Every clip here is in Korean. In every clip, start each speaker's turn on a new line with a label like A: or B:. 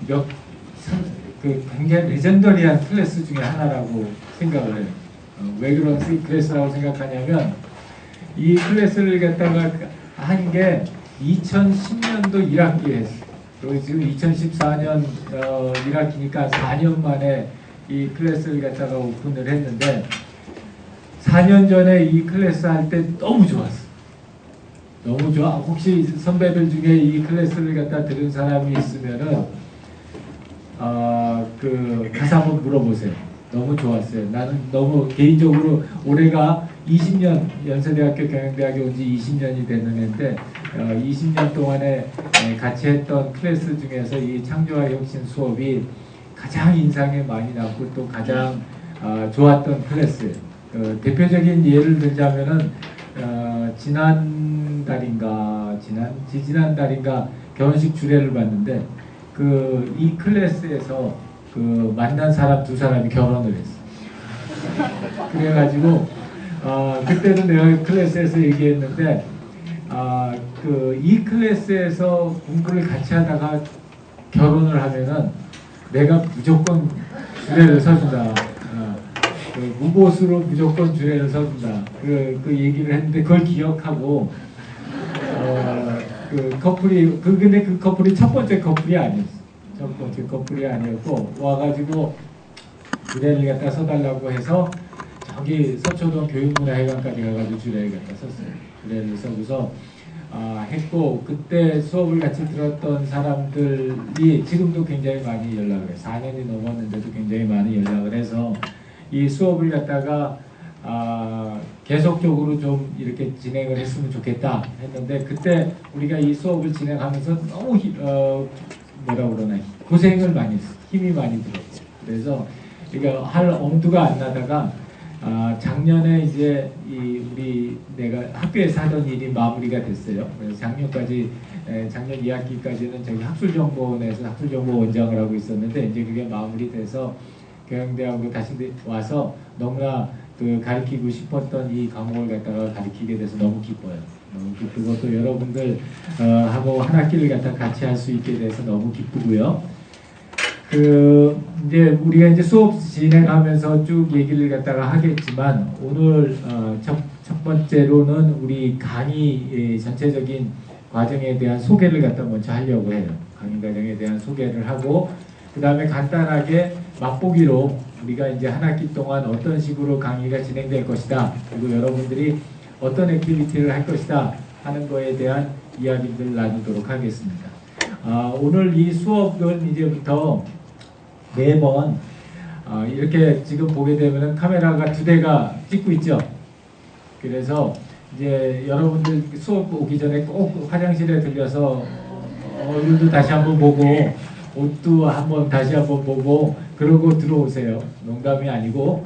A: 몇, 굉장히 레전더리한 클래스 중에 하나라고 생각을 해요. 왜 그런 클래스라고 생각하냐면 이 클래스를 갖다가 한 게 2010년도 1학기에 했어요. 그리고 지금 2014년 1학기니까 4년 만에 이 클래스를 갖다가 오픈을 했는데 4년 전에 이 클래스 할 때 너무 좋았어. 너무 좋아. 혹시 선배들 중에 이 클래스를 갖다 들은 사람이 있으면은 가서 한번 물어보세요. 너무 좋았어요. 나는 너무 개인적으로 올해가 20년 연세대학교 경영대학에 온 지 20년이 됐는데 20년 동안에 같이 했던 클래스 중에서 이 창조와 혁신 수업이 가장 인상에 많이 남고 또 가장 좋았던 클래스예요. 대표적인 예를 들자면은 지난달인가 결혼식 주례를 봤는데 이 클래스에서 만난 사람 두 사람이 결혼을 했어. 그래가지고 그때도 내가 클래스에서 얘기했는데 이 클래스에서 공부를 같이 하다가 결혼을 하면은 내가 무조건 주례를 서준다. 무보수로 무조건 주례를 서준다. 그 얘기를 했는데 그걸 기억하고 근데 그 커플이 첫 번째 커플이 아니었어. 첫 번째 커플이 아니었고 와가지고 주례를 갖다 서달라고 해서 저기 서초동 교육문화회관까지 가가지고 주례를 갖다 썼어요. 주례를 서고서 했고 그때 수업을 같이 들었던 사람들이 지금도 굉장히 많이 연락을 해요. 4년이 넘었는데도 굉장히 많이 연락을 해서 이 수업을 갖다가 계속적으로 좀 이렇게 진행을 했으면 좋겠다 했는데 그때 우리가 이 수업을 진행하면서 너무 고생을 많이 했어. 힘이 많이 들었고 그래서 이거 할 엄두가 안 나다가 작년에 이제 내가 학교에서 하던 일이 마무리가 됐어요. 그래서 작년 2학기까지는 저기 학술정보원에서 학술정보원장을 하고 있었는데 이제 그게 마무리돼서 경영대학으로 다시 와서 너무나 가르치고 싶었던 이 과목을 갖다가 가르치게 돼서 너무 기뻐요. 너무 기쁘고 또 여러분들 하고 한 학기를 갖다 같이 할 수 있게 돼서 너무 기쁘고요. 이제 우리가 이제 수업 진행하면서 쭉 얘기를 갖다가 하겠지만 오늘 첫 번째로는 우리 강의 전체적인 과정에 대한 소개를 갖다 먼저 하려고 해요. 강의 과정에 대한 소개를 하고 그 다음에 간단하게 맛보기로 우리가 이제 한 학기 동안 어떤 식으로 강의가 진행될 것이다. 그리고 여러분들이 어떤 액티비티를 할 것이다 하는 거에 대한 이야기를 나누도록 하겠습니다. 오늘 이 수업은 이제부터 매번 이렇게 지금 보게 되면 카메라가 2대가 찍고 있죠. 그래서 이제 여러분들 수업 오기 전에 꼭 화장실에 들려서 얼굴도 다시 한번 보고 옷도 다시 한번 보고 그러고 들어오세요. 농담이 아니고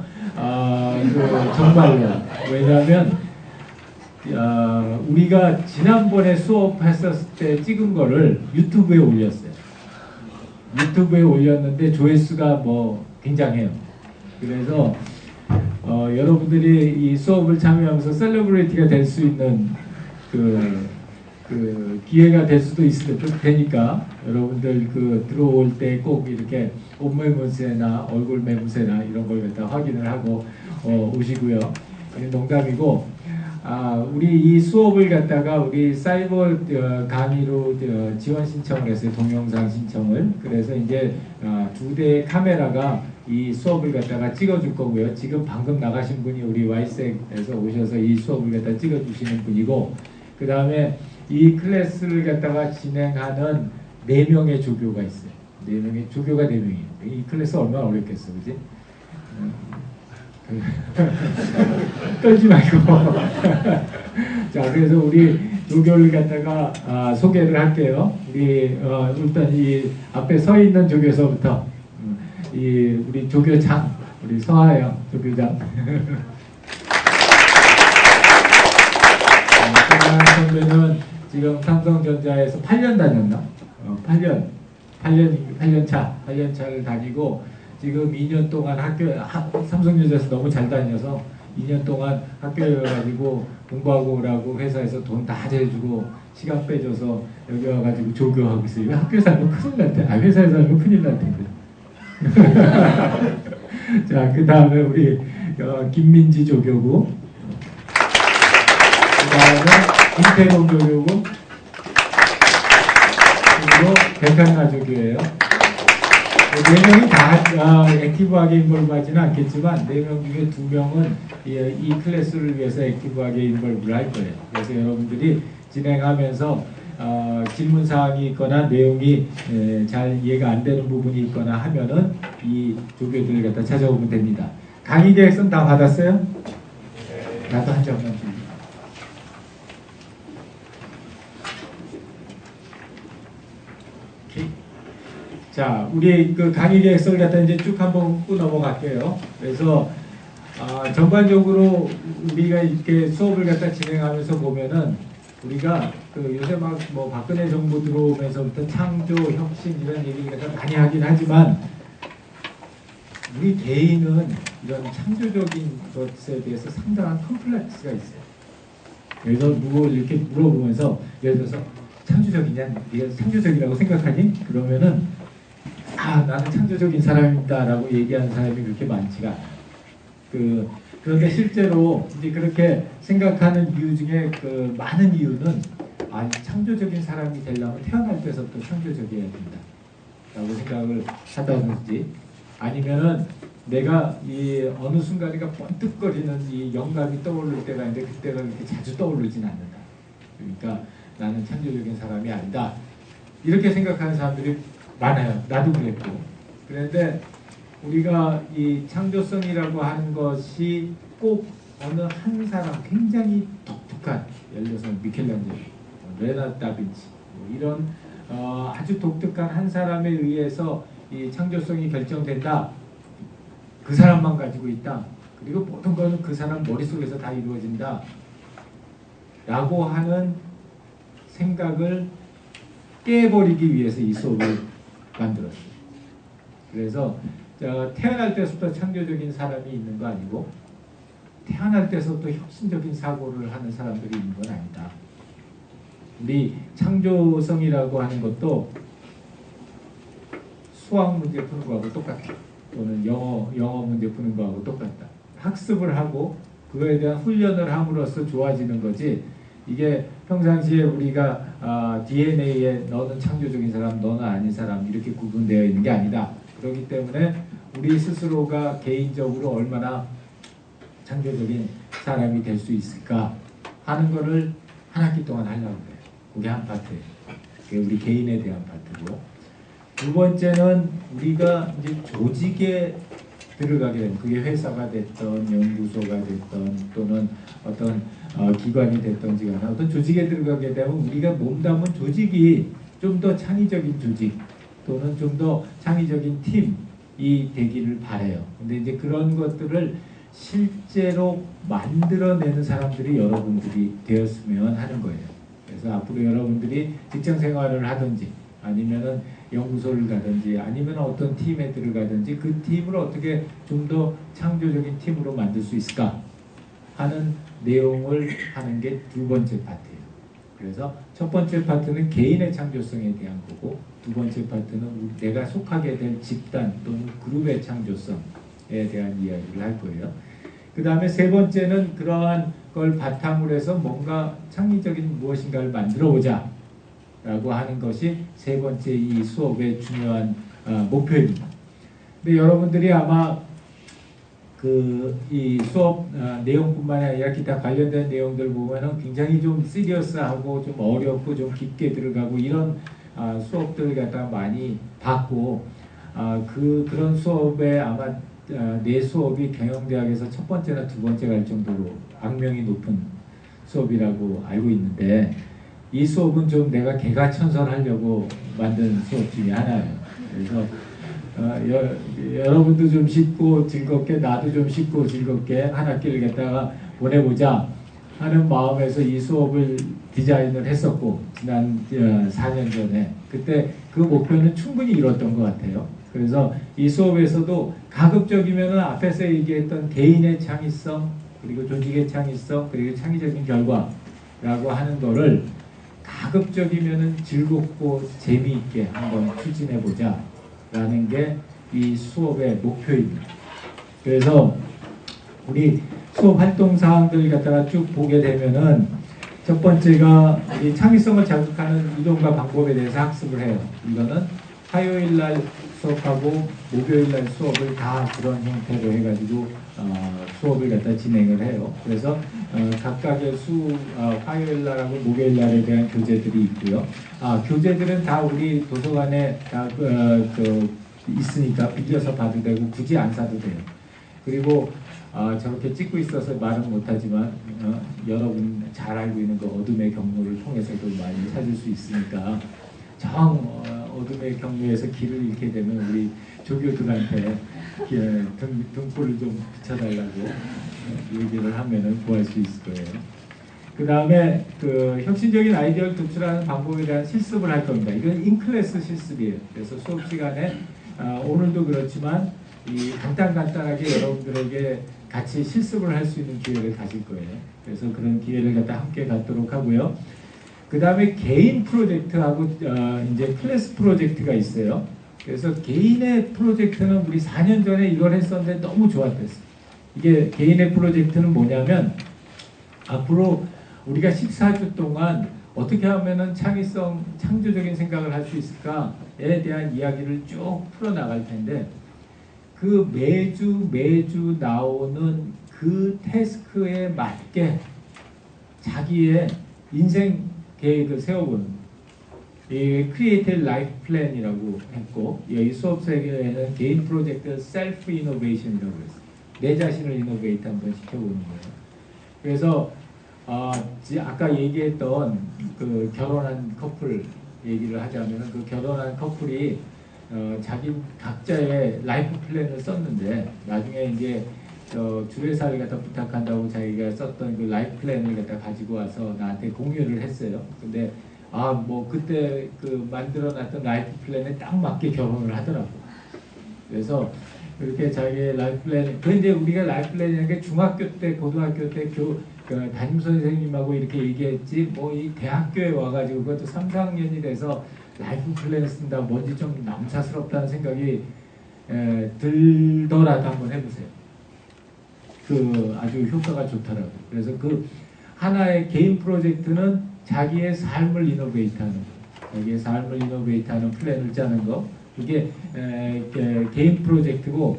A: 정말로. 왜냐하면 우리가 지난번에 수업했었을 때 찍은 거를 유튜브에 올렸어요. 유튜브에 올렸는데 조회수가 굉장해요. 그래서 여러분들이 이 수업을 참여하면서 셀러브리티가 될 수 있는 기회가 될 수도 있을 테니까 여러분들 들어올 때 꼭 이렇게 옷 매무새나 얼굴 매무새나 이런 걸 갖다 확인을 하고 오시고요. 농담이고 우리 이 수업을 갖다가 우리 사이버 강의로 지원 신청을 했어요. 동영상 신청을. 그래서 이제 2대의 카메라가 이 수업을 갖다가 찍어줄 거고요. 지금 방금 나가신 분이 우리 와이색에서 오셔서 이 수업을 갖다 찍어주시는 분이고 그 다음에 이 클래스를 갖다가 진행하는 4명의 조교가 있어요. 4명의 조교가 4명이에요. 이 클래스 얼마나 어렵겠어, 그지? 떨지 말고. 자, 그래서 우리 조교를 갖다가 소개를 할게요. 일단 이 앞에 서 있는 조교서부터 우리 조교장, 우리 서하영 조교장. 서하영 선배는 지금 삼성전자에서 8년 다녔나? 8년 차를 다니고 지금 2년 동안 삼성전자에서 너무 잘 다녀서 2년 동안 학교에 가가지고 공부하고 오라고 회사에서 돈 다 대주고 시간 빼줘서 여기 와가지고 조교하고 있어요. 학교 살면 큰일 날 테, 회사에 살면 큰일 날 텐데. 자, 그 다음에 우리 김민지 조교고, 그 다음에 김태동 조교고, 그리고 백한나 조교예요. 네 명이 다 액티브하게 인볼브하지는 않겠지만 4명 중에 2명은 이 클래스를 위해서 액티브하게 인볼브를 할 거예요. 그래서 여러분들이 진행하면서 질문사항이 있거나 내용이 잘 이해가 안 되는 부분이 있거나 하면은 이 조교들을 갖다 찾아오면 됩니다. 강의 계획서는 다 받았어요? 나도 한 장만 주세요. 자, 우리 그 강의 계획서를 갖다 이제 쭉 한번 끄고 넘어갈게요. 그래서 전반적으로 우리가 이렇게 수업을 갖다 진행하면서 보면은 우리가 그 요새 막 뭐 박근혜 정부 들어오면서부터 창조, 혁신 이런 얘기를 갖다 많이 하긴 하지만 우리 개인은 이런 창조적인 것에 대해서 상당한 컴플렉스가 있어요. 그래서 누구 이렇게 물어보면서 예를 들어서 창조적이냐? 네가 창조적이라고 생각하니? 그러면은 나는 창조적인 사람이다 라고 얘기하는 사람이 그렇게 많지가 않아요. 그런데 실제로 이제 그렇게 생각하는 이유 중에 그 많은 이유는 창조적인 사람이 되려면 태어날 때서부터 창조적이어야 된다 라고 생각을 하다든지 아니면은 내가 이 어느 순간인가 번뜩거리는 이 영감이 떠오를 때가 있는데 그때가 그렇게 자주 떠오르진 않는다. 그러니까 나는 창조적인 사람이 아니다. 이렇게 생각하는 사람들이 많아요. 나도 그랬고. 그런데 우리가 이 창조성이라고 하는 것이 꼭 어느 한 사람 굉장히 독특한, 예를 들어서 미켈란젤로, 레오나르도 다빈치 이런 아주 독특한 한 사람에 의해서 이 창조성이 결정된다. 그 사람만 가지고 있다. 그리고 모든 것은 그 사람 머릿속에서 다 이루어진다. 라고 하는 생각을 깨버리기 위해서 이 수업을 만들었어요. 그래서 태어날 때부터 창조적인 사람이 있는 거 아니고 태어날 때부터 혁신적인 사고를 하는 사람들이 있는 건 아니다. 우리 창조성이라고 하는 것도 수학 문제 푸는 거하고 똑같아. 또는 영어 문제 푸는 거하고 똑같다. 학습을 하고 그거에 대한 훈련을 함으로써 좋아지는 거지. 이게 평상시에 우리가 DNA에 너는 창조적인 사람, 너는 아닌 사람 이렇게 구분되어 있는 게 아니다. 그렇기 때문에 우리 스스로가 개인적으로 얼마나 창조적인 사람이 될 수 있을까 하는 거를 한 학기 동안 하려고 해요. 그게 한 파트예요. 그게 우리 개인에 대한 파트고. 두 번째는 우리가 이제 조직에 들어가게 되면 그게 회사가 됐던 연구소가 됐던 또는 어떤 기관이 됐던지 간에 어떤 조직에 들어가게 되면 우리가 몸담은 조직이 좀 더 창의적인 조직 또는 좀 더 창의적인 팀이 되기를 바라요. 근데 이제 그런 것들을 실제로 만들어내는 사람들이 여러분들이 되었으면 하는 거예요. 그래서 앞으로 여러분들이 직장 생활을 하든지 아니면은 연구소를 가든지 아니면 어떤 팀에 들어가든지 그 팀을 어떻게 좀 더 창조적인 팀으로 만들 수 있을까 하는 내용을 하는 게 두 번째 파트예요. 그래서 첫 번째 파트는 개인의 창조성에 대한 거고 두 번째 파트는 내가 속하게 될 집단 또는 그룹의 창조성에 대한 이야기를 할 거예요. 그 다음에 세 번째는 그러한 걸 바탕으로 해서 뭔가 창의적인 무엇인가를 만들어 보자 라고 하는 것이 세 번째 이 수업의 중요한 목표입니다. 근데 여러분들이 아마 이 수업 내용뿐만 아니라 기타 관련된 내용들 보면은 굉장히 좀 시리어스하고 좀 어렵고 좀 깊게 들어가고 이런 수업들 갖다 많이 받고 그런 수업에 아마 내 수업이 경영대학에서 첫 번째나 두 번째 갈 정도로 악명이 높은 수업이라고 알고 있는데 이 수업은 좀 내가 개가천선하려고 만든 수업 중에 하나예요. 그래서 여러분도 좀 쉽고 즐겁게 나도 좀 쉽고 즐겁게 한 학기를 갖다가 보내보자 하는 마음에서 이 수업을 디자인을 했었고 지난 4년 전에 그때 그 목표는 충분히 이뤘던 것 같아요. 그래서 이 수업에서도 가급적이면 앞에서 얘기했던 개인의 창의성 그리고 조직의 창의성 그리고 창의적인 결과라고 하는 거를 가급적이면은 즐겁고 재미있게 한번 추진해보자 라는 게 이 수업의 목표입니다. 그래서 우리 수업 활동 사항들 갖다가 쭉 보게 되면은 첫 번째가 이 창의성을 자극하는 이론과 방법에 대해서 학습을 해요. 이거는 화요일 날 수업하고 목요일 날 수업을 다 그런 형태로 해가지고 수업을 갖다 진행을 해요. 그래서 각각의 화요일 날하고 목요일 날에 대한 교재들이 있고요. 교재들은 다 우리 도서관에 다 있으니까 빌려서 봐도 되고 굳이 안 사도 돼요. 그리고 저렇게 찍고 있어서 말은 못하지만 여러분 잘 알고 있는 그 어둠의 경로를 통해서도 많이 찾을 수 있으니까 어둠의 경로에서 길을 잃게 되면 우리 조교들한테 등불을 좀 비춰달라고 얘기를 하면은 구할 수 있을 거예요. 그 다음에 그 혁신적인 아이디어를 도출하는 방법에 대한 실습을 할 겁니다. 이건 인클래스 실습이에요. 그래서 수업 시간에 오늘도 그렇지만 이 간단하게 여러분들에게 같이 실습을 할 수 있는 기회를 가질 거예요. 그래서 그런 기회를 갖다 함께 갖도록 하고요. 그 다음에 개인 프로젝트하고 이제 클래스 프로젝트가 있어요. 그래서 개인의 프로젝트는 우리 4년 전에 이걸 했었는데 너무 좋았댔어요. 이게 개인의 프로젝트는 뭐냐면 앞으로 우리가 14주 동안 어떻게 하면은 창의성, 창조적인 생각을 할 수 있을까에 대한 이야기를 쭉 풀어나갈 텐데 그 매주 나오는 그 태스크에 맞게 자기의 인생 계획을 세워보는 이 크리에이티브 라이프 플랜이라고 했고 여기 수업 세계에는 개인 프로젝트 셀프 이노베이션이라고 했어요. 내 자신을 이노베이트 한번 시켜보는 거예요. 그래서 아까 얘기했던 그 결혼한 커플 얘기를 하자면 그 결혼한 커플이 자기 각자의 라이프 플랜을 썼는데 나중에 이제 주례사를 갖다 부탁한다고 자기가 썼던 그 라이프 플랜을 갖다 가지고 와서 나한테 공유를 했어요. 근데 뭐 그때 그 만들어놨던 라이프 플랜에 딱 맞게 결혼을 하더라고. 그래서 이렇게 자기의 라이프 플랜, 그런데 우리가 라이프 플랜이라는 게 중학교 때, 고등학교 때 담임 선생님하고 이렇게 얘기했지, 뭐 이 대학교에 와가지고 그것도 3, 4학년이 돼서 라이프 플랜을 쓴다, 뭔지 좀 남사스럽다는 생각이 들더라도 한번 해보세요. 아주 효과가 좋더라고요. 그래서 그 하나의 개인 프로젝트는 자기의 삶을 이노베이트하는 거, 자기의 삶을 이노베이트하는 플랜을 짜는 거, 이게 개인 프로젝트고,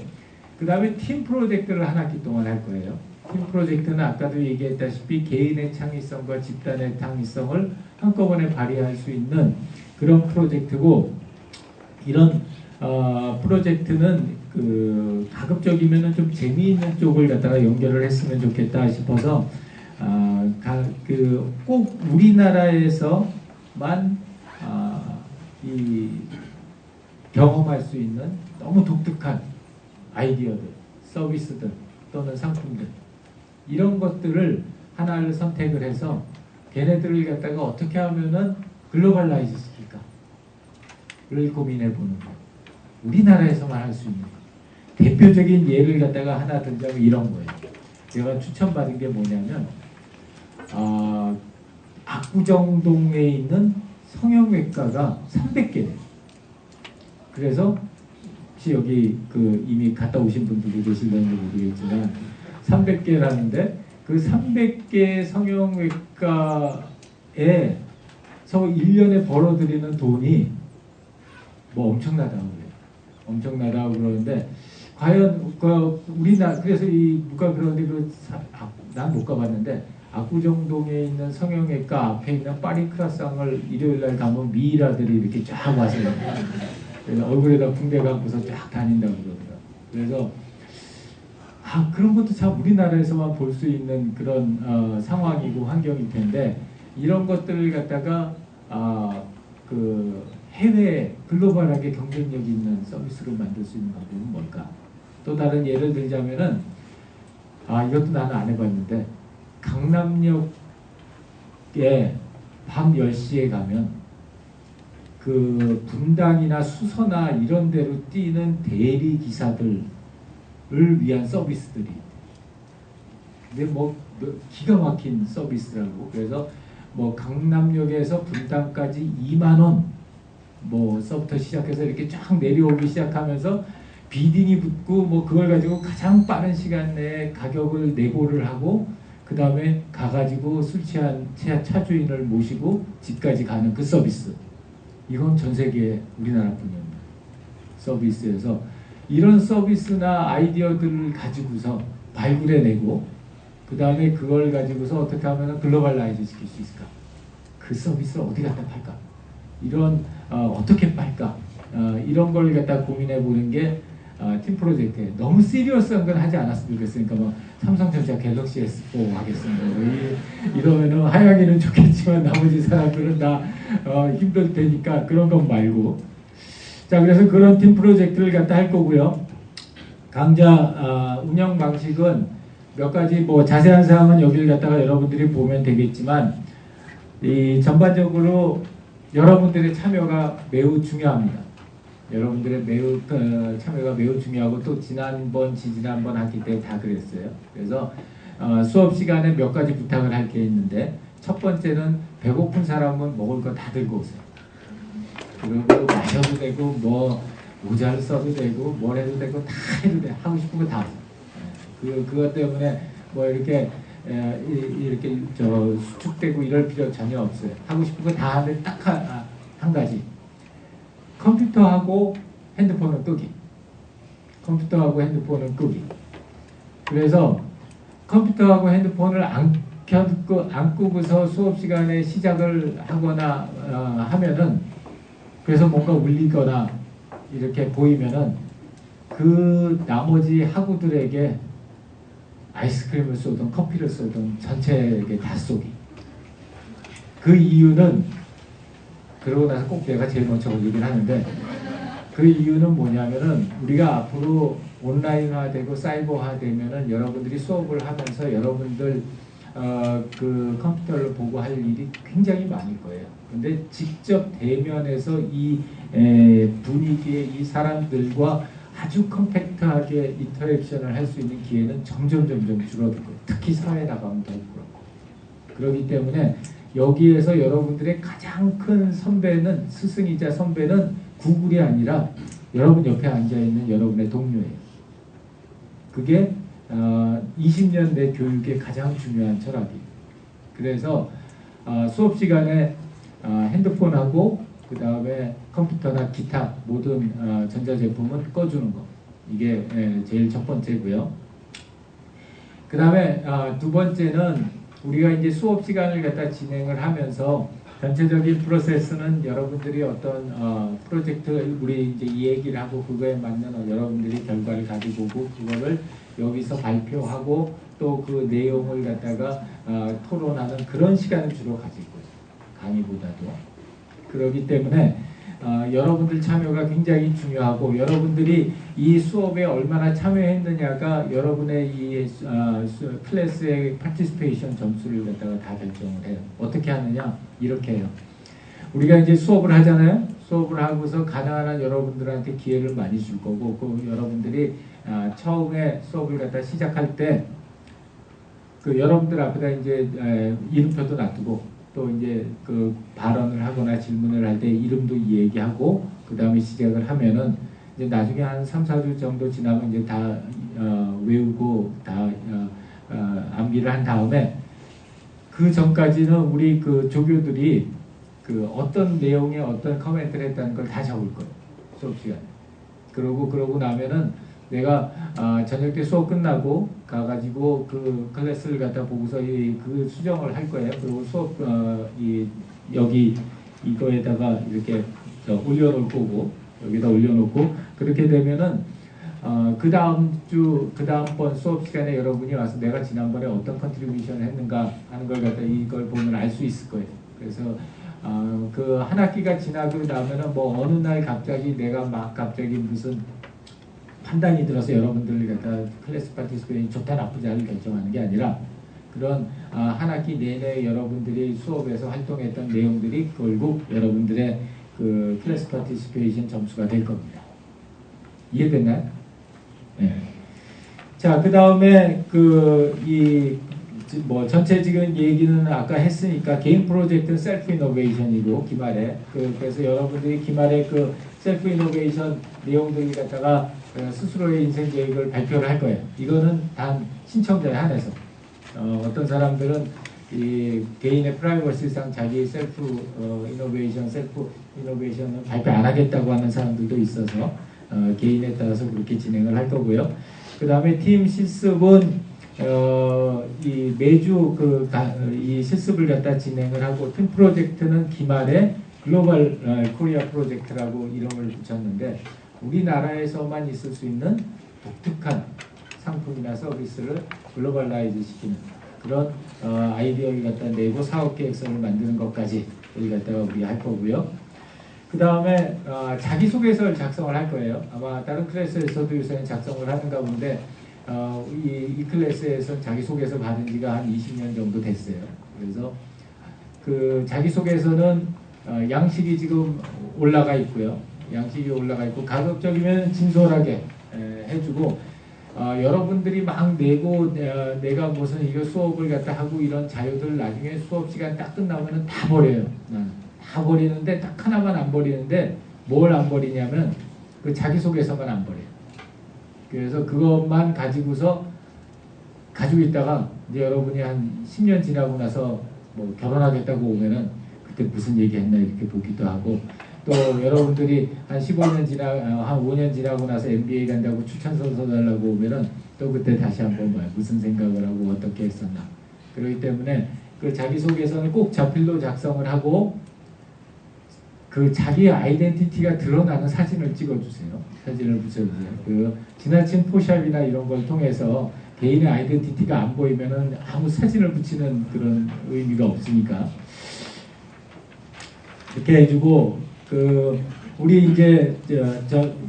A: 그 다음에 팀 프로젝트를 한 학기 동안 할 거예요. 팀 프로젝트는 아까도 얘기했다시피 개인의 창의성과 집단의 창의성을 한꺼번에 발휘할 수 있는 그런 프로젝트고, 이런 프로젝트는 가급적이면은 좀 재미있는 쪽을 갖다가 연결을 했으면 좋겠다 싶어서 꼭 우리나라에서만 경험할 수 있는 너무 독특한 아이디어들, 서비스들 또는 상품들 이런 것들을 하나를 선택을 해서 걔네들을 갖다가 어떻게 하면은 글로벌라이즈 시킬까를 고민해 보는 거. 우리나라에서만 할 수 있는 거. 대표적인 예를 갖다가 하나 들자면 이런 거예요. 제가 추천받은 게 뭐냐면 압구정동에 있는 성형외과가 300개래요. 그래서 혹시 여기 이미 갔다 오신 분들도 계실는지 모르겠지만 300개라는데 그 300개 성형외과에서 1년에 벌어들이는 돈이 뭐 엄청나다고 그래요. 엄청나다고 그러는데 과연 우리나라 그래서 누가 그러는데 난 못 가봤는데 압구정동에 있는 성형외과 앞에 있는 파리크라상을 일요일날 가면 미이라들이 이렇게 쫙 와서 얼굴에다 붕대 감고서 쫙 다닌다고 그러더라고요. 그래서 그런 것도 참 우리나라에서만 볼 수 있는 그런 상황이고 환경일 텐데 이런 것들을 갖다가 해외 글로벌하게 경쟁력 있는 서비스로 만들 수 있는 방법은 뭘까? 또 다른 예를 들자면은 이것도 나는 안 해봤는데 강남역에 밤 10시에 가면 그 분당이나 수서나 이런 데로 뛰는 대리 기사들을 위한 서비스들이 근데 뭐 기가 막힌 서비스라고 그래서 뭐 강남역에서 분당까지 2만 원 뭐서부터 시작해서 이렇게 쫙 내려오기 시작하면서 비딩이 붙고 뭐 그걸 가지고 가장 빠른 시간 내에 가격을 내고를 하고 그 다음에 가가지고 술 취한 차주인을 모시고 집까지 가는 그 서비스. 이건 전 세계 우리나라뿐입니다. 서비스에서 이런 서비스나 아이디어들을 가지고서 발굴해내고 그 다음에 그걸 가지고서 어떻게 하면 글로벌라이즈 시킬 수 있을까? 그 서비스를 어디 갖다 팔까? 이런 어떻게 팔까? 이런 걸 갖다 고민해 보는 게 팀 프로젝트에 너무 시리어스한 건 하지 않았으면 좋겠으니까 뭐 삼성전자 갤럭시 S4 하겠습니다. 이러면은 하영이는 좋겠지만 나머지 사람들은 다 힘들 테니까 그런 건 말고. 자, 그래서 그런 팀 프로젝트를 갖다 할 거고요. 강좌 운영 방식은 몇 가지 뭐 자세한 사항은 여기를 갖다가 여러분들이 보면 되겠지만 이 전반적으로 여러분들의 참여가 매우 중요합니다. 여러분들의 참여가 매우 중요하고 또 지난번, 지지난번 학기 때 다 그랬어요. 그래서 수업 시간에 몇 가지 부탁을 할 게 있는데 첫 번째는 배고픈 사람은 먹을 거 다 들고 오세요. 그리고 마셔도 되고 뭐 모자를 써도 되고 뭘 해도 되고 다 해도 돼. 하고 싶은 거 다 하세요. 그것 때문에 뭐 이렇게 수축되고 이럴 필요 전혀 없어요. 하고 싶은 거 다 하는데 딱 한 가지. 컴퓨터하고 핸드폰은 끄기. 컴퓨터하고 핸드폰은 끄기. 그래서 컴퓨터하고 핸드폰을 안 끄고서 수업 시간에 시작을 하거나 하면은 그래서 뭔가 울리거나 이렇게 보이면은 그 나머지 학우들에게 아이스크림을 쏘든 커피를 쏘든 전체에게 다 쏘기. 그 이유는 그러고 나서 꼭 내가 제일 먼저 올리긴 하는데 그 이유는 뭐냐면은 우리가 앞으로 온라인화되고 사이버화되면은 여러분들이 수업을 하면서 여러분들 그 컴퓨터를 보고 할 일이 굉장히 많을 거예요. 근데 직접 대면에서 이 분위기에 이 사람들과 아주 컴팩트하게 인터랙션을 할 수 있는 기회는 점점 줄어들 거예요. 특히 사회에 나가면 더욱 그렇고. 그렇기 때문에 여기에서 여러분들의 가장 큰 선배는 스승이자 선배는 구글이 아니라 여러분 옆에 앉아있는 여러분의 동료예요. 그게 20년 내 교육의 가장 중요한 철학이에요. 그래서 수업 시간에 핸드폰하고 그 다음에 컴퓨터나 기타 모든 전자제품은 꺼주는 거. 이게 제일 첫 번째고요. 그 다음에 두 번째는 우리가 이제 수업 시간을 갖다 진행을 하면서 전체적인 프로세스는 여러분들이 어떤 프로젝트 우리 이제 이 얘기를 하고 그거에 맞는 여러분들이 결과를 가지고 오고 그거를 여기서 발표하고 또 그 내용을 갖다가 토론하는 그런 시간을 주로 가질 거예요. 강의보다도. 그렇기 때문에 여러분들 참여가 굉장히 중요하고 여러분들이 이 수업에 얼마나 참여했느냐가 여러분의 이 클래스의 파티시페이션 점수를 갖다가 다 결정을 해요. 어떻게 하느냐? 이렇게 해요. 우리가 이제 수업을 하잖아요. 수업을 하고서 가능한 한 여러분들한테 기회를 많이 줄 거고 그 여러분들이 처음에 수업을 갖다 시작할 때 그 여러분들 앞에다 이제 이름표도 놔두고 또 이제 그 발언을 하거나 질문을 할 때 이름도 얘기하고 그 다음에 시작을 하면은 이제 나중에 한 3, 4주 정도 지나면 이제 다 외우고 다 암기를 한 다음에 그 전까지는 우리 그 조교들이 그 어떤 내용에 어떤 커멘트를 했다는 걸 다 적을 거예요. 수업 시간에. 그러고 나면은 내가 저녁 때 수업 끝나고 가가지고 그 클래스를 갖다 보고서 그 수정을 할 거예요. 그리고 수업 여기 이거에다가 이렇게 올려놓을 거고 여기다 올려놓고 그렇게 되면은 그 다음번 수업 시간에 여러분이 와서 내가 지난번에 어떤 컨트리뷰션을 했는가 하는 걸 갖다 이걸 보면 알 수 있을 거예요. 그래서 그 한 학기가 지나고 나면은 뭐 어느 날 갑자기 내가 막 갑자기 무슨 판단이 들어서 여러분들을 갖다 클래스 파티스페이션이 좋다 나쁘다를 결정하는 게 아니라 그런 한 학기 내내 여러분들이 수업에서 활동했던 내용들이 결국 여러분들의 그 클래스 파티시페이션 점수가 될 겁니다. 이해됐나요? 네. 자, 그 다음에 이 뭐 전체적인 얘기는 아까 했으니까 개인 프로젝트는 셀프 이노베이션이고 기말에 그래서 여러분들이 기말에 그 셀프 이노베이션 내용들을 갖다가 스스로의 인생 계획을 발표를 할 거예요. 이거는 단 신청자에 한해서 어떤 사람들은 이 개인의 프라이버시상 자기 셀프 이노베이션을 발표 안 하겠다고 하는 사람들도 있어서 개인에 따라서 그렇게 진행을 할 거고요. 그 다음에 팀 실습은 이 매주 이 실습을 갖다 진행을 하고 팀 프로젝트는 기말에 글로벌 코리아 프로젝트라고 이름을 붙였는데 우리나라에서만 있을 수 있는 독특한 상품이나 서비스를 글로벌라이즈 시키는 그런 아이디어를 갖다 내고 사업 계획서를 만드는 것까지 우리 갖다가 우리 할 거고요. 그 다음에 자기소개서를 작성을 할 거예요. 아마 다른 클래스에서도 요새는 작성을 하는가 본데 이 클래스에서 자기소개서 받은 지가 한 20년 정도 됐어요. 그래서 그 자기소개서는 양식이 지금 올라가 있고요. 양식이 올라가 있고 가급적이면 진솔하게 해주고 여러분들이 막 내고 내가 무슨 이거 수업을 갖다 하고 이런 자료들 나중에 수업 시간 딱 끝나면은 다 버려요. 다 버리는데 딱 하나만 안 버리는데 뭘 안 버리냐면 그 자기소개서만 안 버려요. 그래서 그것만 가지고서 가지고 있다가 이제 여러분이 한 10년 지나고 나서 뭐 결혼하겠다고 오면은 그때 무슨 얘기 했나 이렇게 보기도 하고 또 여러분들이 한 15년 한 5년 지나고 나서 MBA 간다고 추천서 써달라고 오면은 또 그때 다시 한번 무슨 생각을 하고 어떻게 했었나. 그렇기 때문에 그 자기소개서는 꼭 자필로 작성을 하고 그 자기의 아이덴티티가 드러나는 사진을 찍어주세요. 사진을 붙여주세요. 그 지나친 포샵이나 이런 걸 통해서 개인의 아이덴티티가 안 보이면은 아무 사진을 붙이는 그런 의미가 없으니까 이렇게 해주고 우리 이제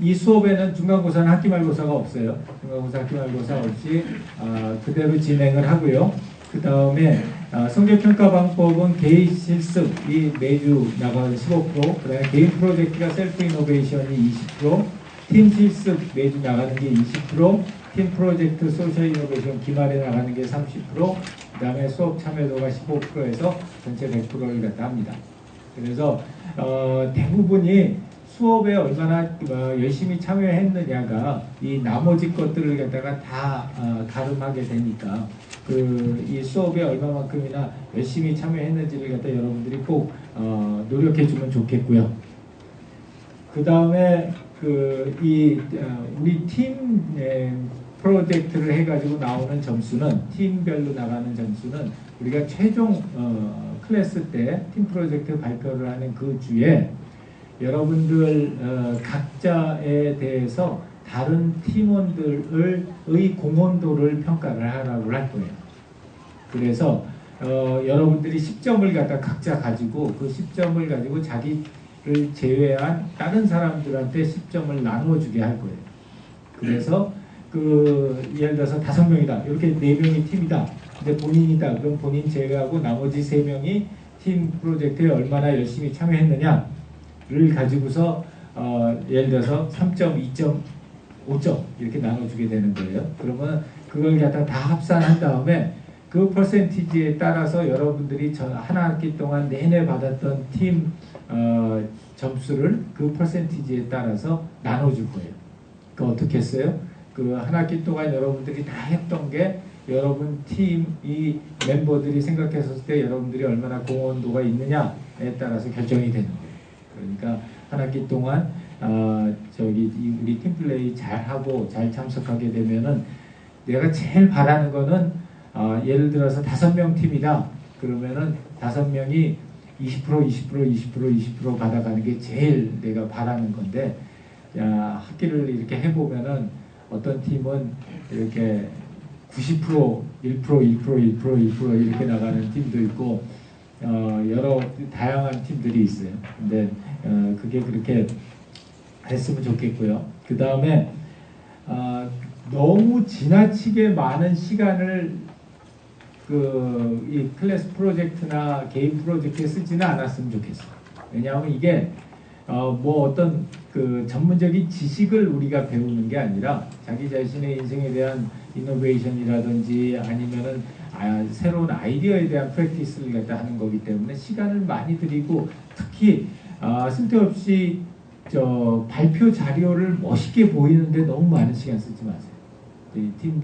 A: 이 수업에는 중간고사는 학기말고사가 없어요. 중간고사 학기말고사 없이 그대로 진행을 하고요. 그 다음에 성적평가방법은 개인 실습이 매주 나가는 15%, 그 다음에 개인 프로젝트가 셀프 이노베이션이 20%, 팀 실습 매주 나가는 게 20%, 팀 프로젝트 소셜 이노베이션 기말에 나가는 게 30%, 그 다음에 수업 참여도가 15%에서 전체 100%를 갖다 합니다. 그래서 대부분이 수업에 얼마나 열심히 참여했느냐가 이 나머지 것들을 갖다가 다 가름하게 되니까 이 수업에 얼마만큼이나 열심히 참여했는지를 갖다 여러분들이 꼭 노력해 주면 좋겠고요. 그 다음에 우리 팀 프로젝트를 해가지고 나오는 점수는 팀별로 나가는 점수는 우리가 최종 클래스 때 팀 프로젝트 발표를 하는 그 주에 여러분들 각자에 대해서 다른 팀원들의 공헌도를 평가를 하라고 할 거예요. 그래서 여러분들이 10점을 갖다 각자 가지고 그 10점을 가지고 자기를 제외한 다른 사람들한테 10점을 나눠주게 할 거예요. 그래서 예를 들어서 5명이다. 이렇게 4명이 팀이다. 근데 본인이다. 그럼 본인 제외하고 나머지 3명이 팀 프로젝트에 얼마나 열심히 참여했느냐를 가지고서 예를 들어서 3점, 2점, 5점 이렇게 나눠주게 되는 거예요. 그러면 그걸 갖다 다 합산한 다음에 그 퍼센티지에 따라서 여러분들이 한 학기 동안 내내 받았던 팀 점수를 그 퍼센티지에 따라서 나눠줄 거예요. 어떻게 했어요? 한 학기 동안 여러분들이 다 했던 게 여러분 팀이 멤버들이 생각했을 때 여러분들이 얼마나 공헌도가 있느냐에 따라서 결정이 되는 거예요. 그러니까 한 학기 동안 우리 팀플레이 잘하고 잘 참석하게 되면은 내가 제일 바라는 거는 예를 들어서 5명 팀이다. 그러면은 5명이 20% 받아가는 게 제일 내가 바라는 건데 학기를 이렇게 해보면은 어떤 팀은 이렇게 90%, 1% 이렇게 나가는 팀도 있고 여러 다양한 팀들이 있어요. 근데 그게 그렇게 했으면 좋겠고요. 그 다음에 너무 지나치게 많은 시간을 이 클래스 프로젝트나 개인 프로젝트에 쓰지는 않았으면 좋겠어요. 왜냐하면 이게 어떤 전문적인 지식을 우리가 배우는 게 아니라 자기 자신의 인생에 대한 이노베이션이라든지 아니면은 새로운 아이디어에 대한 프랙티스를 갖다 하는 거기 때문에 시간을 많이 들이고 특히 쓸데없이 발표 자료를 멋있게 보이는데 너무 많은 시간 쓰지 마세요. 팀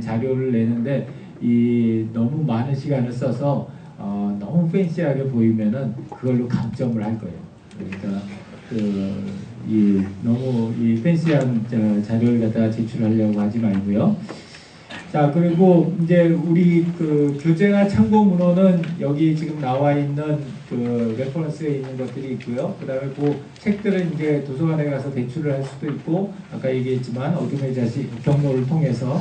A: 자료를 내는데 너무 많은 시간을 써서 너무 팬시하게 보이면은 그걸로 감점을 할 거예요. 그러니까 너무 팬시한 자료를 갖다가 제출하려고 하지 말고요. 자, 그리고 이제 우리 교재나 참고 문헌은 여기 지금 나와 있는 레퍼런스에 있는 것들이 있고요. 그 다음에 그 책들은 이제 도서관에 가서 대출을 할 수도 있고, 아까 얘기했지만 어둠의 자식 경로를 통해서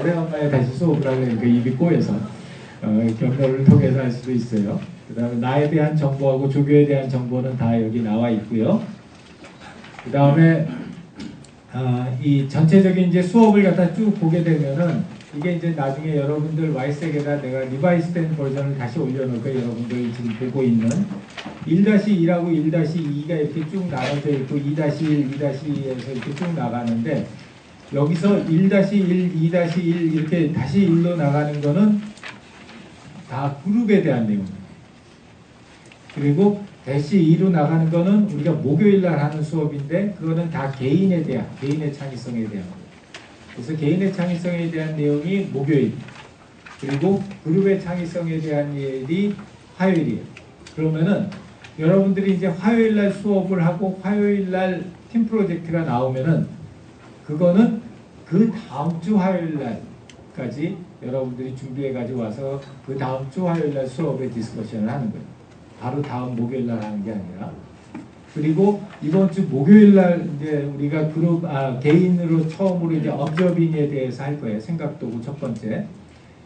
A: 오래간만에 다시 수업을 하려니까 입이 꼬여서 경로를 통해서 할 수도 있어요. 그 다음에 나에 대한 정보하고 조교에 대한 정보는 다 여기 나와 있고요. 그 다음에 이 전체적인 이제 수업을 갖다 쭉 보게 되면은 이게 이제 나중에 여러분들 와이색에다 내가 리바이스된 버전을 다시 올려놓고 여러분들이 지금 보고 있는 1-1하고 1-2가 이렇게 쭉 나눠져 있고 2-1, 2-2에서 이렇게 쭉 나가는데 여기서 1-1, 2-1 이렇게 다시 1로 나가는 거는 다 그룹에 대한 내용입니다. 그리고 -2로 나가는 거는 우리가 목요일날 하는 수업인데 그거는 다 개인에 대한, 개인의 창의성에 대한 거예요. 그래서 개인의 창의성에 대한 내용이 목요일, 그리고 그룹의 창의성에 대한 일이 화요일이에요. 그러면은 여러분들이 이제 화요일날 수업을 하고 화요일날 팀 프로젝트가 나오면은 그거는 그 다음 주 화요일날까지 여러분들이 준비해 가지고 와서 그 다음 주 화요일날 수업에 디스커션을 하는 거예요. 바로 다음 목요일날 하는 게 아니라. 그리고 이번 주 목요일날 이제 우리가 개인으로 처음으로 이제 업저빙에 대해서 할 거예요. 생각도구 첫 번째.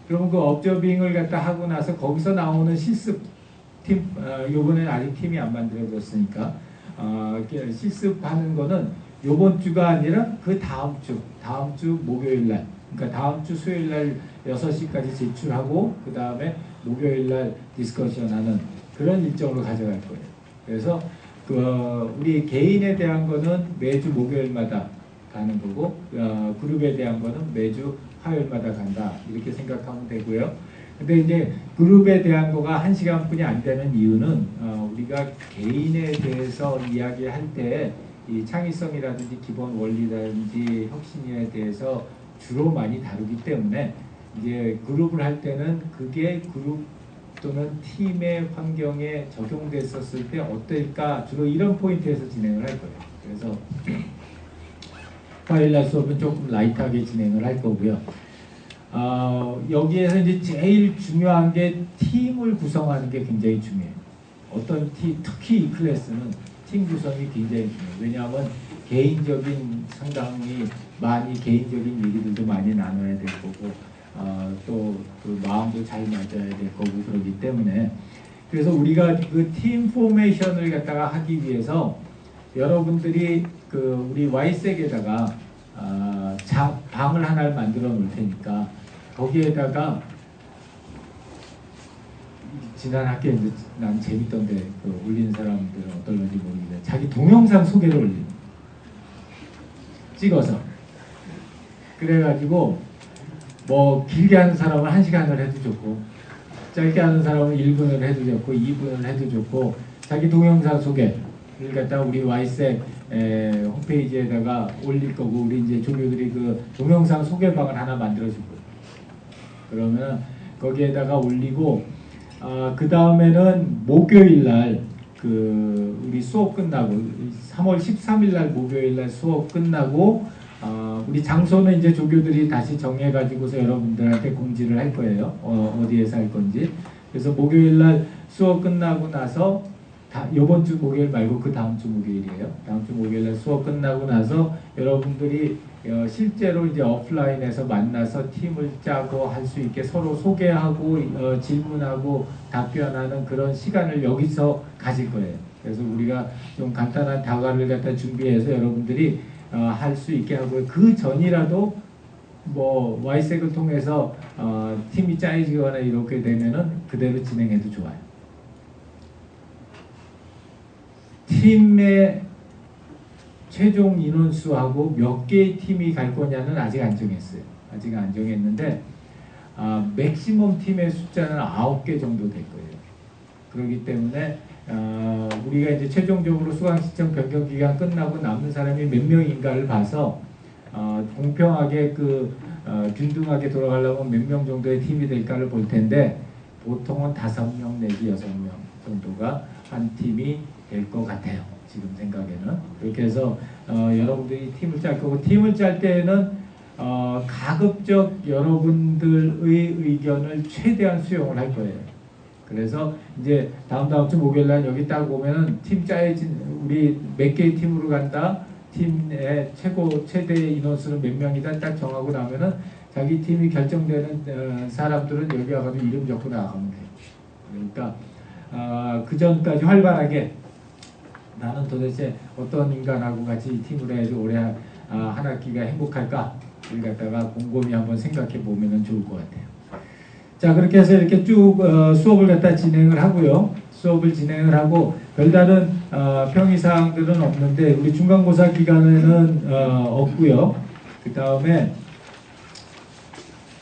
A: 그러면 그 업저빙을 갖다 하고 나서 거기서 나오는 실습 팀, 요번엔 아직 팀이 안 만들어졌으니까 실습하는 거는 요번 주가 아니라 그 다음 주 목요일날, 그러니까 다음 주 수요일날 6시까지 제출하고 그 다음에 목요일날 디스커션하는 그런 일정으로 가져갈 거예요. 그래서 우리 개인에 대한 거는 매주 목요일마다 가는 거고 그룹에 대한 거는 매주 화요일마다 간다 이렇게 생각하면 되고요. 근데 이제 그룹에 대한 거가 1시간뿐이 안 되는 이유는 우리가 개인에 대해서 이야기할 때 이 창의성이라든지 기본 원리라든지 혁신에 대해서 주로 많이 다루기 때문에 이제 그룹을 할 때는 그게 그룹 또는 팀의 환경에 적용됐었을 때 어떨까 주로 이런 포인트에서 진행을 할 거예요. 그래서 화요일날 수업은 조금 라이트하게 진행을 할 거고요. 여기에서 이제 제일 중요한 게 팀을 구성하는 게 굉장히 중요해요. 어떤 팀, 특히 이 클래스는 팀 구성이 굉장히 중요해요. 왜냐하면 상당히 많이 개인적인 얘기들도 많이 나눠야 될 거고 또 그 마음도 잘 맞아야 될 거고 그러기 때문에 그래서 우리가 그 팀 포메이션을 갖다가 하기 위해서 여러분들이 우리 Y색에다가 방을 하나를 만들어 놓을 테니까 거기에다가 지난 학기에 난 재밌던데 올리는 사람들은 어떨런지 모르겠는데 자기 동영상 소개를 올리는 찍어서 그래가지고 뭐 길게 하는 사람은 1시간을 해도 좋고 짧게 하는 사람은 1분을 해도 좋고 2분을 해도 좋고 자기 동영상 소개를 갖다 우리 Y색 홈페이지에다가 올릴 거고 우리 이제 조교들이 그 동영상 소개방을 하나 만들어 줄 거예요. 그러면 거기에다가 올리고 그 다음에는 목요일날 우리 수업 끝나고 3월 13일날 목요일날 수업 끝나고 우리 장소는 이제 조교들이 다시 정해가지고서 여러분들한테 공지를 할 거예요. 어디에서 할 건지. 그래서 목요일날 수업 끝나고 나서 이번 주 목요일 말고 그 다음 주 목요일이에요. 다음 주 목요일날 수업 끝나고 나서 여러분들이 실제로 이제 오프라인에서 만나서 팀을 짜고 할 수 있게 서로 소개하고 질문하고 답변하는 그런 시간을 여기서 가질 거예요. 그래서 우리가 좀 간단한 다과를 갖다 준비해서 여러분들이 할 수 있게 하고 그 전이라도 뭐 Y색을 통해서 팀이 짜여지거나 이렇게 되면은 그대로 진행해도 좋아요. 팀의 최종 인원수하고 몇 개의 팀이 갈 거냐는 아직 안 정했어요. 아직 안 정했는데 맥시멈 팀의 숫자는 9개 정도 될 거예요. 그렇기 때문에 우리가 이제 최종적으로 수강 신청 변경 기간 끝나고 남는 사람이 몇 명인가를 봐서 공평하게 균등하게 돌아가려면 몇 명 정도의 팀이 될까를 볼 텐데 보통은 5명 내지 6명 정도가 한 팀이 될 것 같아요. 지금 생각에는. 그렇게 해서 여러분들이 팀을 짤 거고, 팀을 짤 때에는 가급적 여러분들의 의견을 최대한 수용을 할 거예요. 그래서 이제 다음 주 목요일 날 여기 딱 오면은 팀 짜야지, 우리 몇 개의 팀으로 간다, 팀의 최대 인원수는 몇 명이다 딱 정하고 나면은 자기 팀이 결정되는 사람들은 여기 와가지고 이름 적고 나가면 돼요. 그러니까 그 전까지 활발하게 나는 도대체 어떤 인간하고 같이 팀을 해야지 올해 한 학기가 행복할까? 이걸 갖다가 곰곰이 한번 생각해 보면 좋을 것 같아요. 자, 그렇게 해서 이렇게 쭉 수업을 갖다 진행을 하고요. 수업을 진행을 하고 별다른 평이사항들은 없는데 우리 중간고사 기간에는 없고요. 그 다음에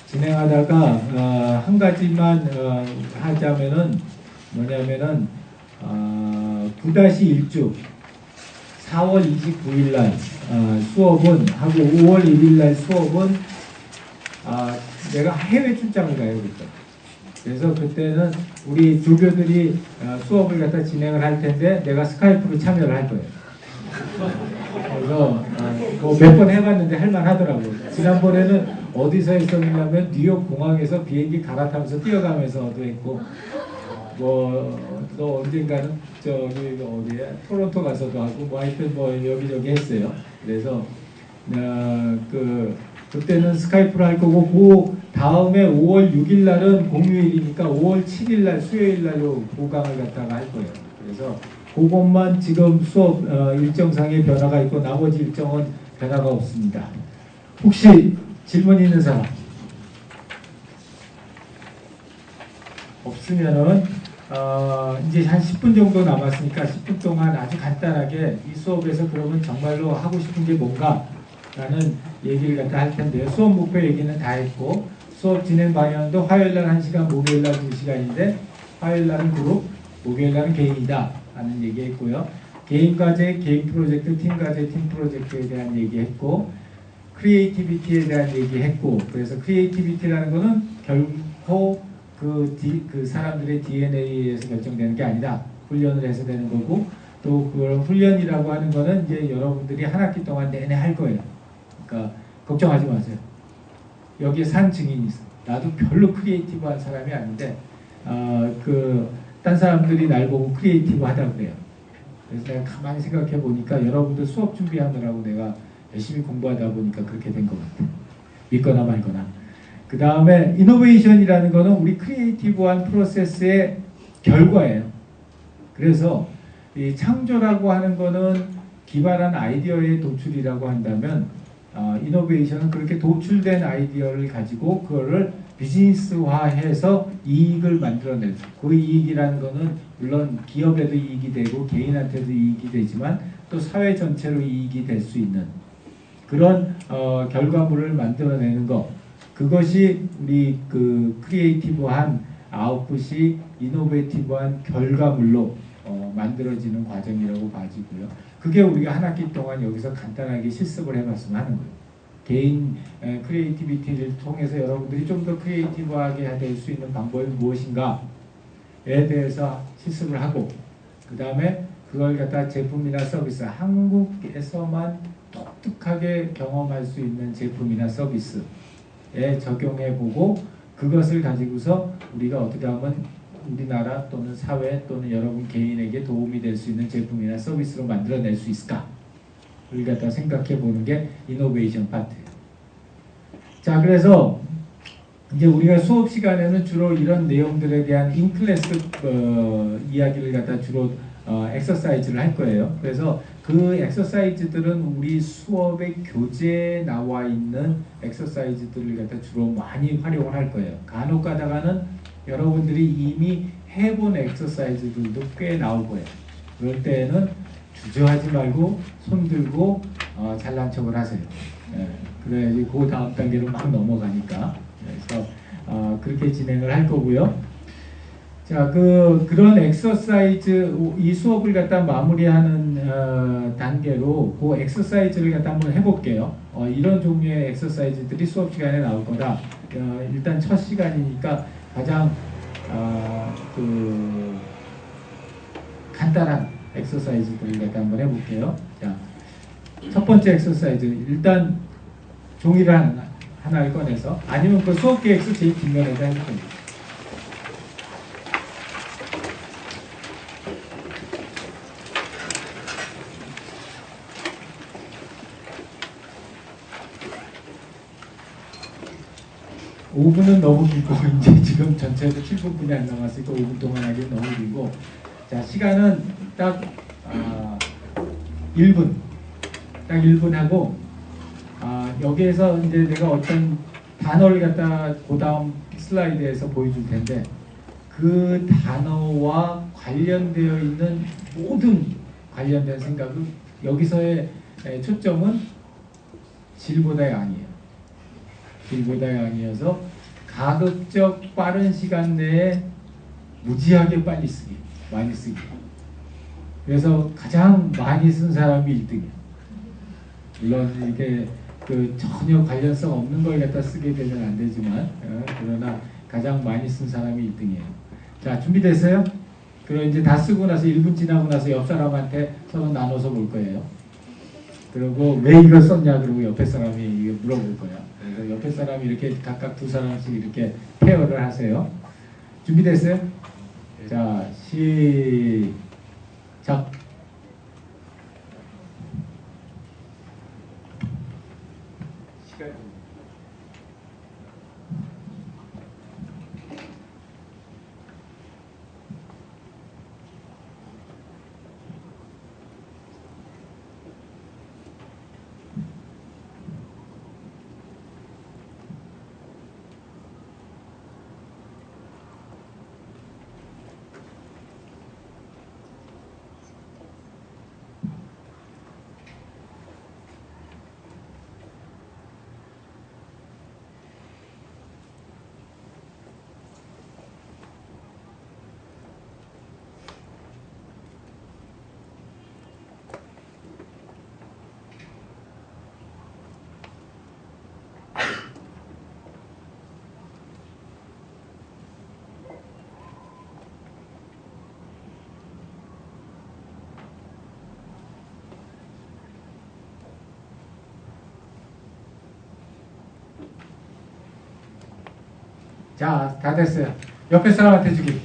A: 진행하다가 한 가지만 하자면은 뭐냐면은 9-1주 4월 29일 날 수업은 하고 5월 1일 날 수업은 내가 해외 출장을 가요. 그래서 그때는 우리 조교들이 수업을 갖다 진행을 할 텐데 내가 스카이프로 참여를 할 거예요. 그래서 뭐 몇 번 해봤는데 할만하더라고요. 지난번에는 어디서 했었냐면 뉴욕 공항에서 비행기 갈아타면서 뛰어가면서도 했고, 또 언젠가는 저기 어디에 토론토 가서도 하고 뭐 하여튼 뭐 여기저기 했어요. 그래서 그때는 스카이프로 할 거고, 그 다음에 5월 6일 날은 공휴일이니까 5월 7일 날 수요일 날로 보강을 갖다가 할 거예요. 그래서 그것만 지금 수업 일정상의 변화가 있고 나머지 일정은 변화가 없습니다. 혹시 질문 있는 사람? 없으면은 이제 한 10분 정도 남았으니까 10분 동안 아주 간단하게 이 수업에서 그러면 정말로 하고 싶은 게 뭔가 라는 얘기를 갖다 할 텐데요. 수업 목표 얘기는 다 했고, 수업 진행 방향도 화요일날 1시간, 목요일날 2시간인데 화요일날은 그룹, 목요일날은 개인이다 라는 얘기 했고요. 개인 과제, 개인 프로젝트, 팀 과제, 팀 프로젝트에 대한 얘기 했고, 크리에이티비티에 대한 얘기 했고, 그래서 크리에이티비티라는 거는 결코 그 사람들의 DNA에서 결정되는 게 아니다. 훈련을 해서 되는 거고, 또 그런 훈련이라고 하는 거는 이제 여러분들이 한 학기 동안 내내 할 거예요. 그러니까 걱정하지 마세요. 여기에 산 증인이 있어. 나도 별로 크리에이티브한 사람이 아닌데 딴 사람들이 날 보고 크리에이티브 하다고 그래요. 그래서 내가 가만히 생각해 보니까 여러분들 수업 준비하느라고 내가 열심히 공부하다 보니까 그렇게 된 것 같아요. 믿거나 말거나. 그 다음에 이노베이션이라는 거는 우리 크리에이티브한 프로세스의 결과예요. 그래서 이 창조라고 하는 거는 기발한 아이디어의 도출이라고 한다면 이노베이션은 그렇게 도출된 아이디어를 가지고 그거를 비즈니스화해서 이익을 만들어내는, 그 이익이라는 거는 물론 기업에도 이익이 되고 개인한테도 이익이 되지만 또 사회 전체로 이익이 될 수 있는 그런 결과물을 만들어내는 것, 그것이 우리 크리에이티브한 아웃풋이 이노베이티브한 결과물로 만들어지는 과정이라고 봐지고요. 그게 우리가 한 학기 동안 여기서 간단하게 실습을 해봤으면 하는 거예요. 개인 크리에이티비티를 통해서 여러분들이 좀 더 크리에이티브하게 될 수 있는 방법이 무엇인가에 대해서 실습을 하고, 그 다음에 그걸 갖다 제품이나 서비스, 한국에서만 독특하게 경험할 수 있는 제품이나 서비스에 적용해보고, 그것을 가지고서 우리가 어떻게 하면 우리나라 또는 사회 또는 여러분 개인에게 도움이 될 수 있는 제품이나 서비스로 만들어낼 수 있을까? 우리 갖다 생각해 보는 게 이노베이션 파트예요. 자, 그래서 이제 우리가 수업 시간에는 주로 이런 내용들에 대한 인클래스 이야기를 갖다 주로 엑서사이즈를 할 거예요. 그래서 그 엑서사이즈들은 우리 수업의 교재에 나와 있는 엑서사이즈들을 갖다 주로 많이 활용을 할 거예요. 간혹 가다가는 여러분들이 이미 해본 엑서사이즈들도 꽤 나올 거예요. 그럴 때는 주저하지 말고 손 들고 잘난 척을 하세요. 예, 그래야지 그 다음 단계로 막 넘어가니까. 그래서 그렇게 진행을 할 거고요. 자, 그런 엑서사이즈, 이 수업을 갖다 마무리하는 단계로 그 엑서사이즈를 갖다 한번 해볼게요. 이런 종류의 엑서사이즈들이 수업 시간에 나올 거다. 일단 첫 시간이니까 가장 간단한 엑서사이즈들을 갖다 한번 해볼게요. 자, 첫 번째 엑서사이즈, 일단 종이를 하나를 꺼내서, 아니면 그 수업 계획서 제일 뒷면에다 해줄 겁니다. (5분은) 너무 길고, 이제 지금 전체에서 7분뿐이 안 남았으니까 5분 동안 하기엔 너무 길고, 자, 시간은 딱 1분, 딱 1분 하고, 여기에서 이제 내가 어떤 단어를 갖다 그 다음 슬라이드에서 보여줄 텐데, 그 단어와 관련되어 있는 모든 관련된 생각은, 여기서의 초점은 질보다 양이에요. 질보다 양이어서 가급적 빠른 시간 내에 무지하게 빨리 쓰기, 많이 쓰기. 그래서 가장 많이 쓴 사람이 1등이에요. 물론 이게 전혀 관련성 없는 걸 갖다 쓰게 되면 안 되지만, 그러나 가장 많이 쓴 사람이 1등이에요. 자, 준비됐어요? 그럼 이제 다 쓰고 나서 1분 지나고 나서 옆 사람한테 서로 나눠서 볼 거예요. 그리고 왜 이걸 썼냐, 그러고 옆에 사람이 이거 물어볼 거야. 그래서 옆에 사람이 이렇게 각각 두 사람씩 이렇게 페어를 하세요. 준비됐어요? 자, 시작. 자, 다 됐어요. 옆에 사람한테 주기.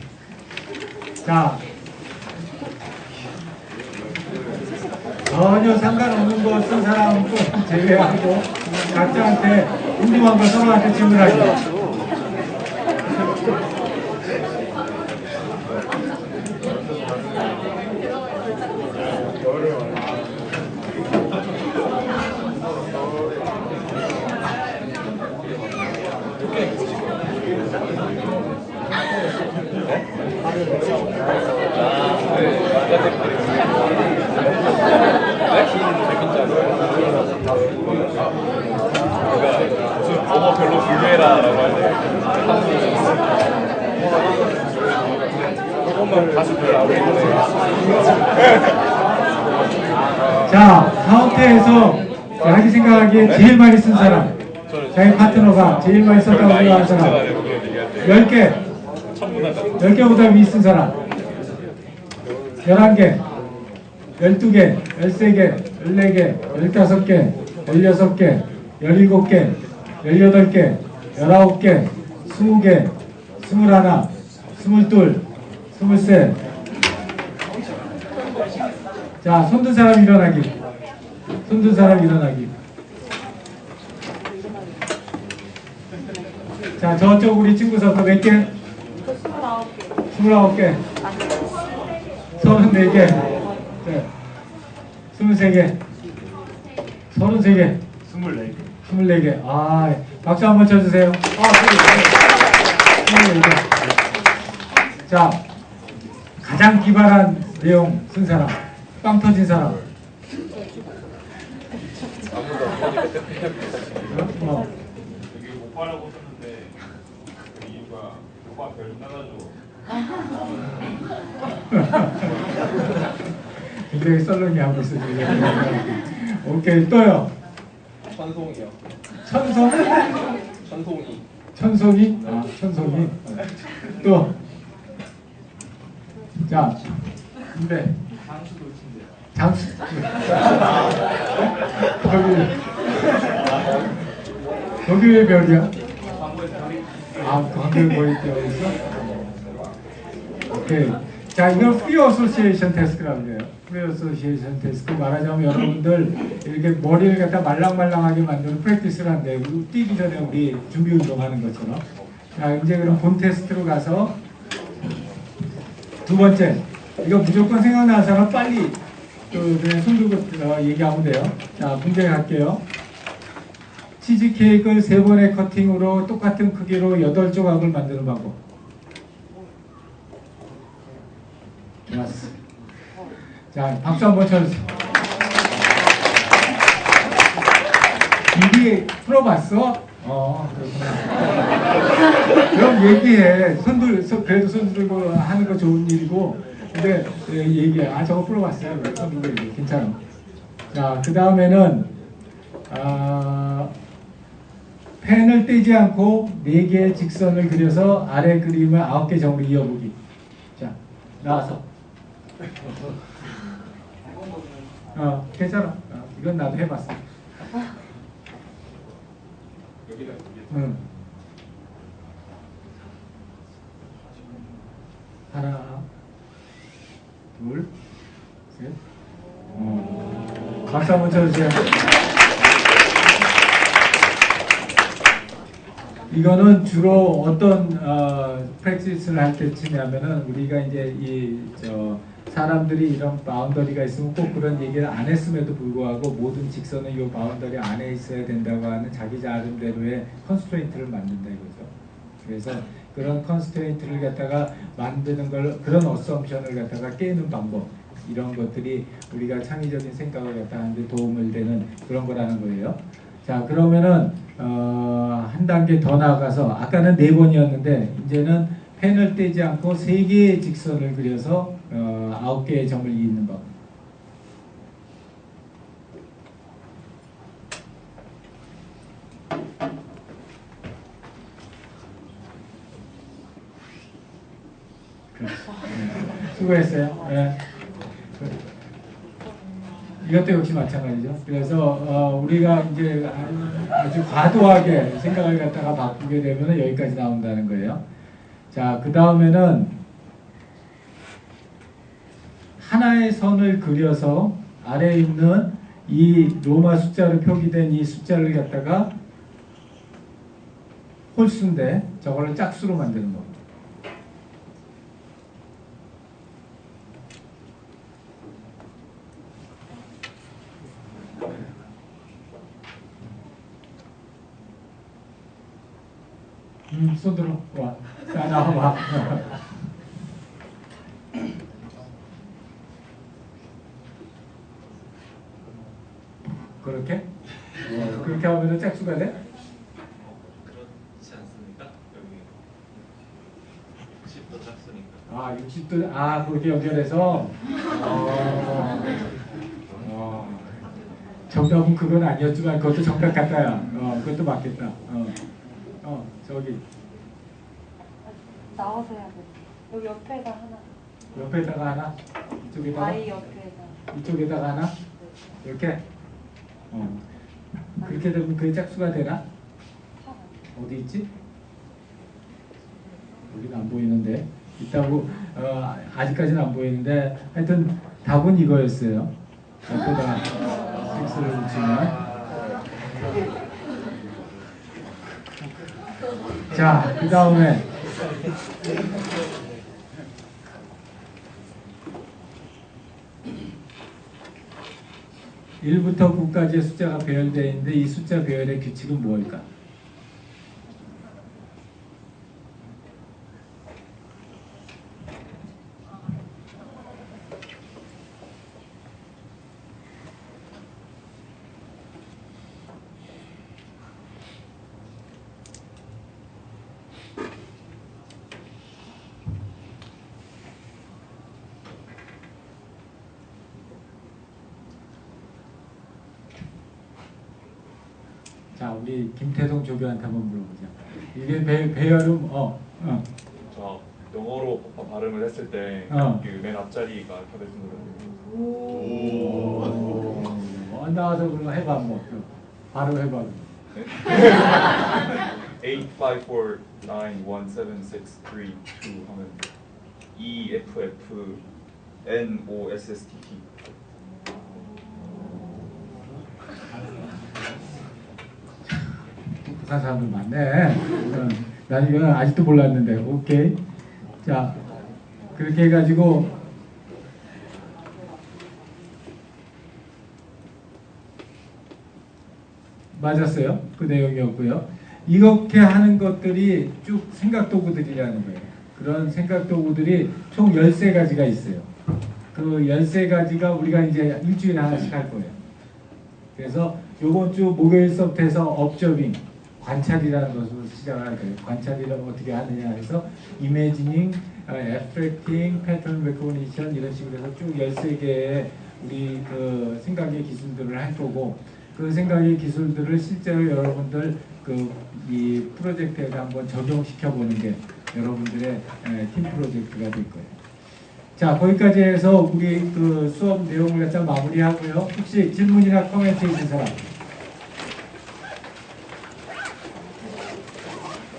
A: 자, 전혀 상관없는 거 쓴 사람은 제외하고 각자한테 궁금한 거 서로한테 질문하기.
B: 별로 불리해라라고 할 때 조금만 다시 별로
A: 자, 카운트에서 자기 생각하기에 제일 많이 쓴 사람, 자기 파트너가 제일 많이 썼다고 생각하는 사람, 10개, 10개보다 위 쓴 사람, 11개, 12개, 13개, 14개, 15개, 16개, 17개, 18개, 19개, 20개, 21, 22, 23. 자, 손든 사람 일어나기. 손든 사람 일어나기. 자, 저쪽 우리 친구서부터 몇 개? 29개. 34개. 네. 23개. 33개.
B: 24개.
A: 24개. 아, 박수 한번 쳐주세요. 24개. 자, 가장 기발한 내용 쓴 사람. 빵 터진 사람.
B: 아무도 안 보니까
A: 어.
B: 여기 오빠라고 썼는데 그 이유가 오빠 별 따가지고
A: 굉장히 썰렁이 하고 있어 지금. 오케이, 또요.
B: 천송이요.
A: 천성?
B: 천송이.
A: 천송이? 아, 천송이. 또. 자, 네. 장수. 거기 왜 별이야? 아, 광고에 별이 되어 있어? 오케이. 자, 이건 프리 어소시에이션 테스트라고 해요. 프리 어소시에이션 테스트 말하자면 여러분들 이렇게 머리를 갖다 말랑말랑하게 만드는 프랙티스를 한대. 뛰기 전에 우리 준비 운동하는 것처럼. 자, 이제 그럼 본 테스트로 가서 두 번째. 이거 무조건 생각나는 사람 빨리 그냥 손 들고 얘기하면 돼요. 자, 문제 갈게요. 치즈케이크를 3번의 커팅으로 똑같은 크기로 8조각을 만드는 방법. 좋았어. 자, 박수 한번 쳐주세요. 미리 풀어봤어? 그렇구나. 그럼 얘기해. 그래도 손 들고 하는 거 좋은 일이고, 근데 얘기해. 아, 저거 풀어봤어요. 손 들고 얘기해. 괜찮아. 자, 그 다음에는, 펜을 떼지 않고 4개의 직선을 그려서 아래 그림을 9개 점으로 이어보기. 자, 나와서. 괜찮아. 이건 나도 해봤어. 응. 하나, 둘, 셋. 박수 한번 쳐주세요. 이거는 주로 어떤 프랙티스를 할 때쯤이냐면은 우리가 이제 사람들이 이런 바운더리가 있으면 꼭 그런 얘기를 안 했음에도 불구하고 모든 직선은 이 바운더리 안에 있어야 된다고 하는 자기 나름대로의 컨스트레인트를 만든다 이거죠. 그래서 그런 컨스트레인트를 갖다가 만드는 걸 그런 어썸션을 갖다가 깨는 방법 이런 것들이 우리가 창의적인 생각을 갖다 하는데 도움을 되는 그런 거라는 거예요. 자, 그러면은 한 단계 더 나아가서 아까는 4번이었는데 이제는 펜을 떼지 않고 3개의 직선을 그려서 9개의 점을 이는 법. 수고했어요. 네. 이것도 역시 마찬가지죠. 그래서 우리가 이제 아주 과도하게 생각을 갖다가 바꾸게 되면 여기까지 나온다는 거예요. 자, 그 다음에는 하나의 선을 그려서 아래에 있는 이 로마 숫자로 표기된 이 숫자를 갖다가 홀수인데 저걸 짝수로 만드는 겁니다. 손 들어. 와. 자, 나와봐. 그렇게? 그렇게 하면 짝수가 돼?
B: 그렇지 않습니까? 여기 60도 짝수니까.
A: 60도, 그렇게 연결해서? 정답은 그건 아니었지만 그것도 정답 같다야. 그것도 맞겠다. 저기.
C: 나와서 해야 돼. 여기 옆에다 하나.
A: 옆에다가 하나? 이쪽에다가?
C: 아이 옆에다.
A: 이쪽에다가 하나? 이렇게? 그렇게 되면 그게 짝수가 되나? 어디 있지? 여기는 안 보이는데 있다고 아직까지는 안 보이는데 하여튼 답은 이거였어요. 옆에다가 X를 붙이면 자, 그 다음에 1부터 9까지의 숫자가 배열되어 있는데 이 숫자 배열의 규칙은 무엇일까? 자, 우리 김태성 조교한테 한번 물어보자. 이게 배열음,
D: 저 영어로 발음을 했을 때
A: 어.
D: 그 맨 앞자리가 alphabet 순으로
A: 나와서 그럼 해봐, 뭐. 바로 해봐.
D: 854917632 하면 EFFNOSSTT.
A: 부산 사람들 많네. 난 이거는 아직도 몰랐는데. 오케이. 자, 그렇게 해가지고 맞았어요. 그 내용이었고요. 이렇게 하는 것들이 쭉 생각도구들이라는 거예요. 그런 생각도구들이 총 13가지가 있어요. 그 13가지가 우리가 이제 일주일에 하나씩 할 거예요. 그래서 요번 주 목요일 수업에서 observing, 관찰이라는 것으로 시작을 할 거예요. 관찰이라고 어떻게 하느냐 해서 imagining, abstracting, pattern recognition 이런 식으로 해서 쭉 13개의 우리 그 생각의 기술들을 할 거고, 그 생각의 기술들을 실제로 여러분들 이 프로젝트에 한번 적용시켜 보는 게 여러분들의 팀 프로젝트가 될 거예요. 자, 거기까지 해서 우리 그 수업 내용을 갖다 마무리하고요. 혹시 질문이나 코멘트 있는 사람?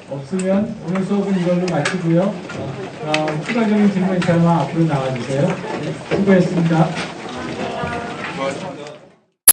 A: 없으면 오늘 수업은 이걸로 마치고요. 추가적인 질문 있다면 앞으로 나와주세요. 수고했습니다.